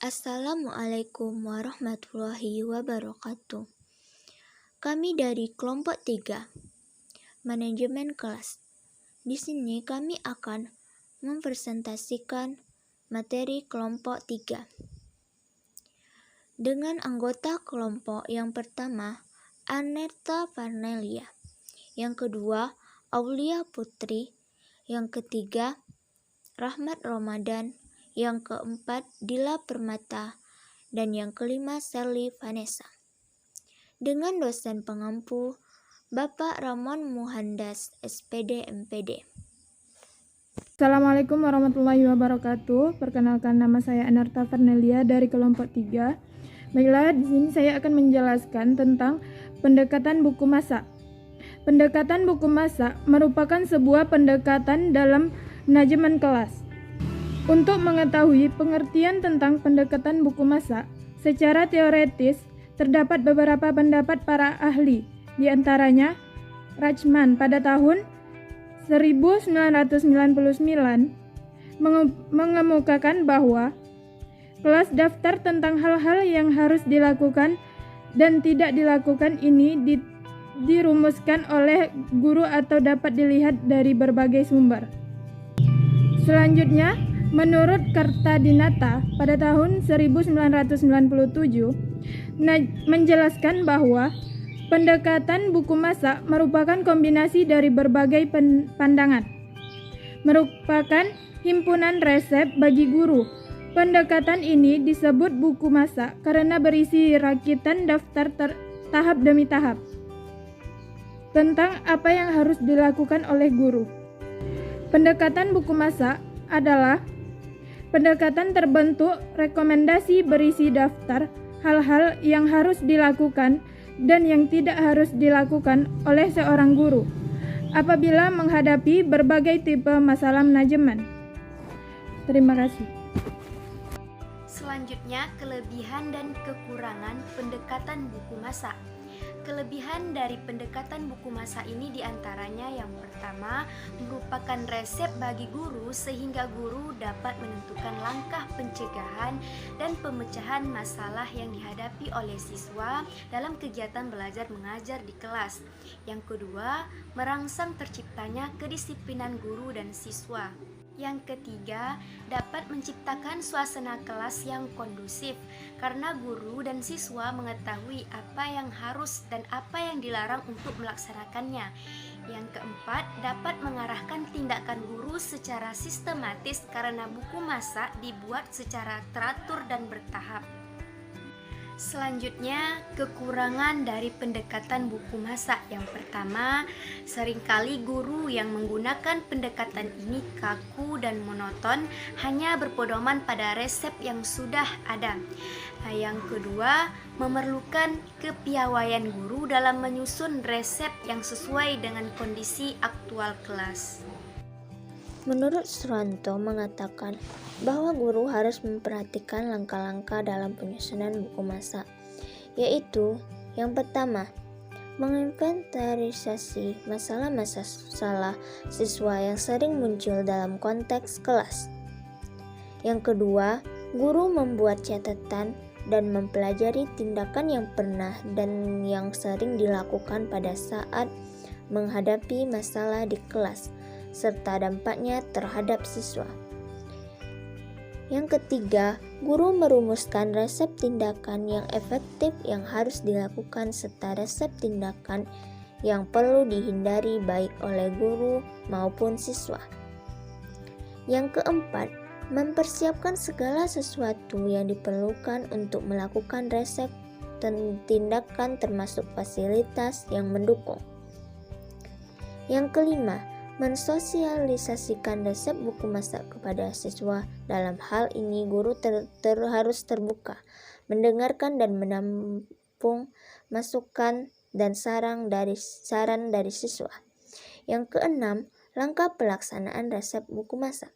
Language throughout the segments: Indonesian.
Assalamualaikum warahmatullahi wabarakatuh. Kami dari kelompok 3, manajemen kelas. Di sini kami akan mempresentasikan materi kelompok 3. Dengan anggota kelompok yang pertama, Anerta Farnelia. Yang kedua, Aulia Putri. Yang ketiga, Rahmat Ramadan. Yang keempat, Dila Permata, dan yang kelima, Sally Vanessa. Dengan dosen pengampu, Bapak Ramon Muhandas, SPD MPD. Assalamualaikum warahmatullahi wabarakatuh. Perkenalkan, nama saya Anerta Farnelia dari kelompok 3. Baiklah, di sini saya akan menjelaskan tentang pendekatan buku masak. Pendekatan buku masak merupakan sebuah pendekatan dalam manajemen kelas. Untuk mengetahui pengertian tentang pendekatan buku masak, secara teoretis terdapat beberapa pendapat para ahli, di antaranya Rachman pada tahun 1999 mengemukakan bahwa kelas daftar tentang hal-hal yang harus dilakukan dan tidak dilakukan ini dirumuskan oleh guru atau dapat dilihat dari berbagai sumber. Selanjutnya, menurut Kartadinata pada tahun 1997 menjelaskan bahwa pendekatan buku masak merupakan kombinasi dari berbagai pandangan, merupakan himpunan resep bagi guru. Pendekatan ini disebut buku masak karena berisi rakitan daftar tahap demi tahap tentang apa yang harus dilakukan oleh guru. Pendekatan buku masak adalah pendekatan terbentuk rekomendasi berisi daftar hal-hal yang harus dilakukan dan yang tidak harus dilakukan oleh seorang guru apabila menghadapi berbagai tipe masalah manajemen. Terima kasih. Selanjutnya, kelebihan dan kekurangan pendekatan buku masak. Kelebihan dari pendekatan buku masak ini diantaranya yang pertama, merupakan resep bagi guru sehingga guru dapat menentukan langkah pencegahan dan pemecahan masalah yang dihadapi oleh siswa dalam kegiatan belajar mengajar di kelas. Yang kedua, merangsang terciptanya kedisiplinan guru dan siswa. Yang ketiga, dapat menciptakan suasana kelas yang kondusif karena guru dan siswa mengetahui apa yang harus dan apa yang dilarang untuk melaksanakannya. Yang keempat, dapat mengarahkan tindakan guru secara sistematis karena buku masak dibuat secara teratur dan bertahap. Selanjutnya, kekurangan dari pendekatan buku masak. Yang pertama, seringkali guru yang menggunakan pendekatan ini kaku dan monoton, hanya berpedoman pada resep yang sudah ada. Yang kedua, memerlukan kepiawaian guru dalam menyusun resep yang sesuai dengan kondisi aktual kelas. Menurut Suranto mengatakan bahwa guru harus memperhatikan langkah-langkah dalam penyusunan buku masak, yaitu yang pertama, menginventarisasi masalah-masalah siswa yang sering muncul dalam konteks kelas. Yang kedua, guru membuat catatan dan mempelajari tindakan yang pernah dan yang sering dilakukan pada saat menghadapi masalah di kelas, serta dampaknya terhadap siswa. Yang ketiga, guru merumuskan resep tindakan yang efektif yang harus dilakukan serta resep tindakan yang perlu dihindari baik oleh guru maupun siswa. Yang keempat, mempersiapkan segala sesuatu yang diperlukan untuk melakukan resep dan tindakan termasuk fasilitas yang mendukung. Yang kelima, mensosialisasikan resep buku masak kepada siswa. Dalam hal ini, guru harus terbuka, mendengarkan dan menampung masukan dan saran dari siswa. Yang keenam, langkah pelaksanaan resep buku masak.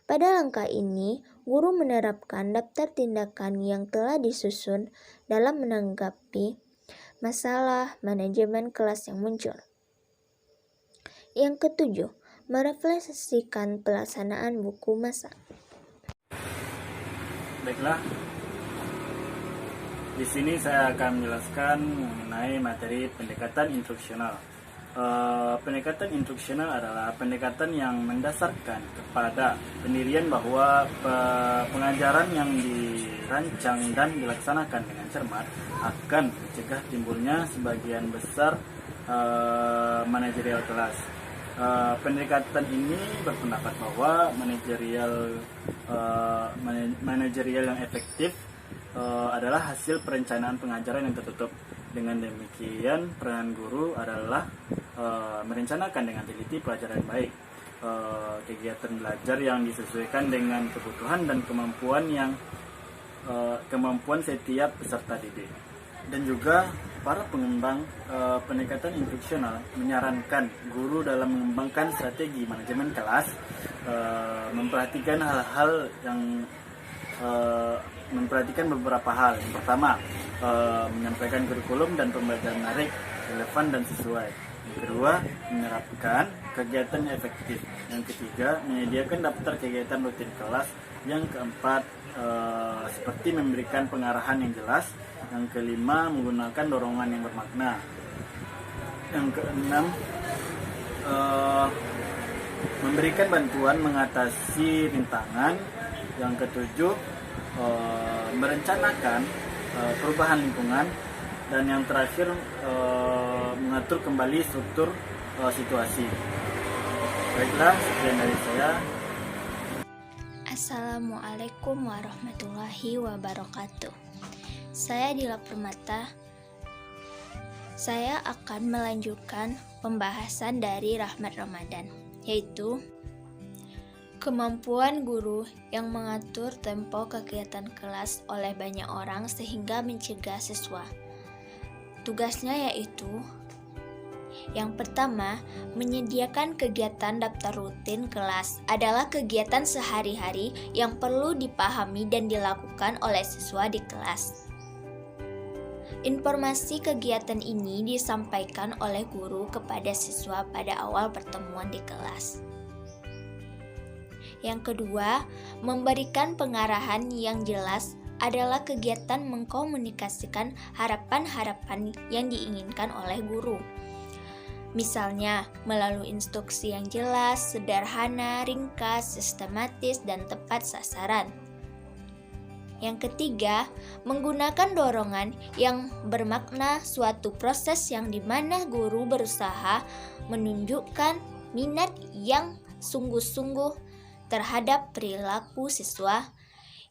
Pada langkah ini, guru menerapkan daftar tindakan yang telah disusun dalam menanggapi masalah manajemen kelas yang muncul. Yang ketujuh, merefleksikan pelaksanaan buku masak. Baiklah, di sini saya akan menjelaskan mengenai materi pendekatan instruksional. Pendekatan instruksional adalah pendekatan yang mendasarkan kepada pendirian bahwa pengajaran yang dirancang dan dilaksanakan dengan cermat akan mencegah timbulnya sebagian besar manajerial kelas. Pendekatan ini berpendapat bahwa manajerial yang efektif adalah hasil perencanaan pengajaran yang tertutup. Dengan demikian, peranan guru adalah merencanakan dengan teliti pelajaran yang baik, kegiatan belajar yang disesuaikan dengan kebutuhan dan kemampuan setiap peserta didik. Dan juga para pengembang pendekatan instruksional menyarankan guru dalam mengembangkan strategi manajemen kelas memperhatikan beberapa hal. Yang pertama, menyampaikan kurikulum dan pembelajaran menarik, relevan dan sesuai. Yang kedua, menerapkan kegiatan yang efektif. Yang ketiga, menyediakan daftar kegiatan rutin kelas. Yang keempat, seperti memberikan pengarahan yang jelas. Yang kelima, menggunakan dorongan yang bermakna. Yang keenam, memberikan bantuan mengatasi rintangan. Yang ketujuh, merencanakan perubahan lingkungan. Dan yang terakhir, mengatur kembali struktur situasi. Baiklah, sekian dari saya. Assalamualaikum warahmatullahi wabarakatuh. Saya Dila Permata. Saya akan melanjutkan pembahasan dari Rahmat Ramadan, yaitu kemampuan guru yang mengatur tempo kegiatan kelas oleh banyak orang sehingga mencegah siswa. Tugasnya yaitu yang pertama, menyediakan kegiatan daftar rutin kelas adalah kegiatan sehari-hari yang perlu dipahami dan dilakukan oleh siswa di kelas. Informasi kegiatan ini disampaikan oleh guru kepada siswa pada awal pertemuan di kelas. Yang kedua, memberikan pengarahan yang jelas adalah kegiatan mengkomunikasikan harapan-harapan yang diinginkan oleh guru. Misalnya, melalui instruksi yang jelas, sederhana, ringkas, sistematis, dan tepat sasaran. Yang ketiga, menggunakan dorongan yang bermakna suatu proses yang dimana guru berusaha menunjukkan minat yang sungguh-sungguh terhadap perilaku siswa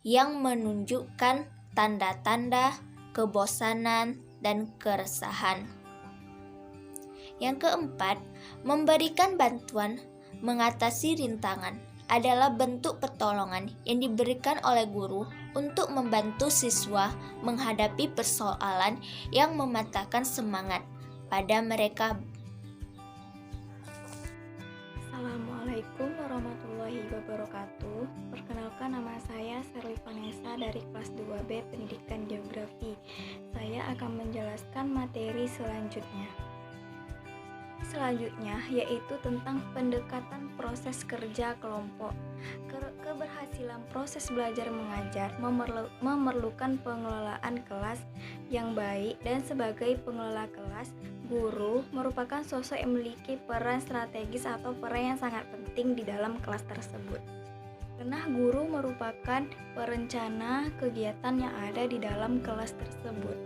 yang menunjukkan tanda-tanda kebosanan dan keresahan. Yang keempat, memberikan bantuan mengatasi rintangan adalah bentuk pertolongan yang diberikan oleh guru untuk membantu siswa menghadapi persoalan yang mematahkan semangat pada mereka. Assalamualaikum warahmatullahi wabarakatuh. Perkenalkan, nama saya Serli Vanessa dari kelas 2B Pendidikan Geografi. Saya akan menjelaskan materi selanjutnya. Yaitu tentang pendekatan proses kerja kelompok. Keberhasilan proses belajar mengajar memerlukan pengelolaan kelas yang baik, dan sebagai pengelola kelas, guru merupakan sosok yang memiliki peran strategis atau peran yang sangat penting di dalam kelas tersebut. Karena guru merupakan perencana kegiatan yang ada di dalam kelas tersebut.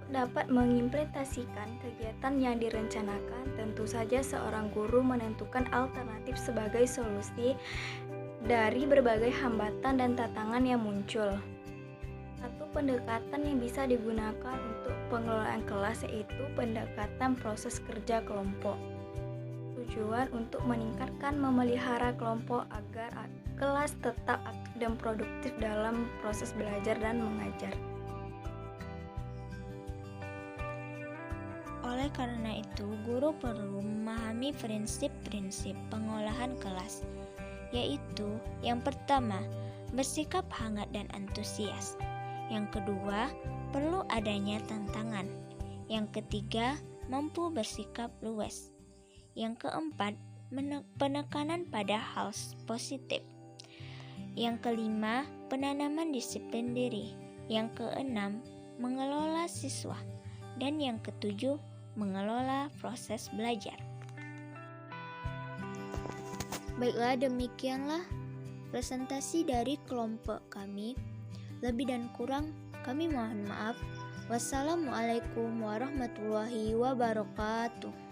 Dapat mengimplementasikan kegiatan yang direncanakan, tentu saja seorang guru menentukan alternatif sebagai solusi dari berbagai hambatan dan tantangan yang muncul. Satu pendekatan yang bisa digunakan untuk pengelolaan kelas yaitu pendekatan proses kerja kelompok. Tujuan untuk meningkatkan memelihara kelompok agar kelas tetap aktif dan produktif dalam proses belajar dan mengajar. Oleh karena itu, guru perlu memahami prinsip-prinsip pengolahan kelas, yaitu yang pertama, bersikap hangat dan antusias. Yang kedua, perlu adanya tantangan. Yang ketiga, mampu bersikap luwes. Yang keempat, penekanan pada hal positif. Yang kelima, penanaman disiplin diri. Yang keenam, mengelola siswa. Dan yang ketujuh, mengelola proses belajar. Baiklah, demikianlah presentasi dari kelompok kami. Lebih dan kurang kami mohon maaf. Wassalamualaikum warahmatullahi wabarakatuh.